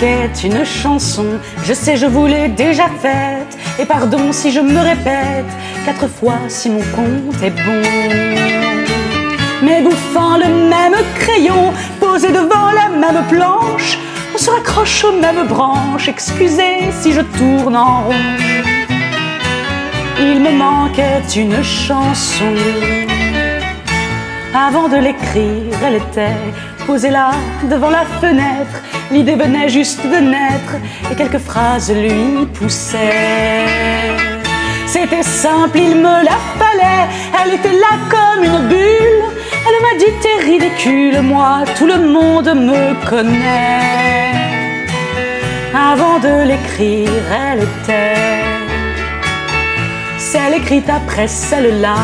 manquait une chanson. Je sais, je vous l'ai déjà faite, et pardon si je me répète 4 fois si mon compte est bon. Mais bouffant le même crayon, posé devant la même planche, on se raccroche aux mêmes branches. Excusez si je tourne en rond. Il me manquait une chanson. Avant de l'écrire, elle était posée là, devant la fenêtre. L'idée venait juste de naître, et quelques phrases lui poussaient. C'était simple, il me la fallait. Elle était là comme une bulle. Elle m'a dit t'es ridicule, moi tout le monde me connaît. Avant de l'écrire, elle était celle écrite après celle-là.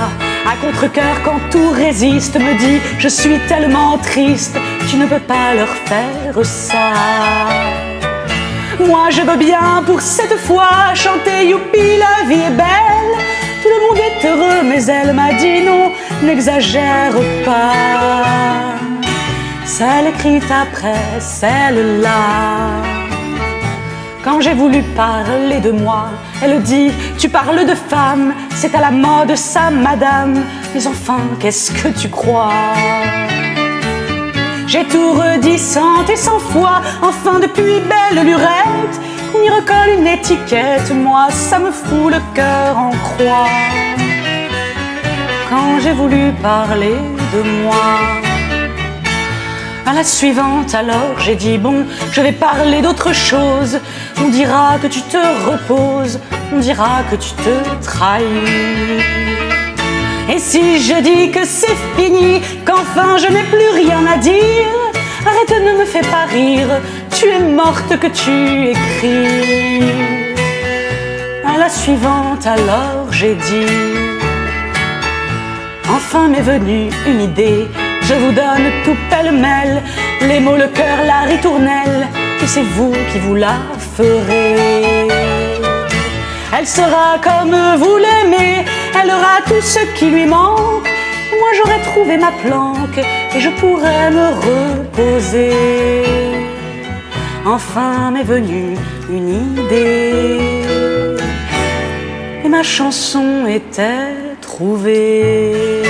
À contre-cœur quand tout résiste, me dit je suis tellement triste, tu ne peux pas leur faire ça. Moi je veux bien pour cette fois chanter youpi la vie est belle. Tout le monde est heureux mais elle m'a dit non, n'exagère pas. Celle écrite après celle-là. Quand j'ai voulu parler de moi, elle dit tu parles de femme, c'est à la mode ça madame. Mais enfin qu'est-ce que tu crois? J'ai tout redit 100 et 100 fois, enfin depuis belle lurette, qu'on y recolle une étiquette, moi ça me fout le cœur en croix. Quand j'ai voulu parler de moi, à la suivante alors j'ai dit bon, je vais parler d'autre chose. On dira que tu te reposes, on dira que tu te trahis. Et si je dis que c'est fini, qu'enfin je n'ai plus rien à dire, arrête, ne me fais pas rire, tu es morte que tu écris. À la suivante alors j'ai dit enfin m'est venue une idée, je vous donne tout pêle-mêle, les mots, le cœur, la ritournelle, et c'est vous qui vous la ferez. Elle sera comme vous l'aimez, elle aura tout ce qui lui manque, et moi j'aurai trouvé ma planque, et je pourrai me reposer. Enfin m'est venue une idée, et ma chanson était trouvée.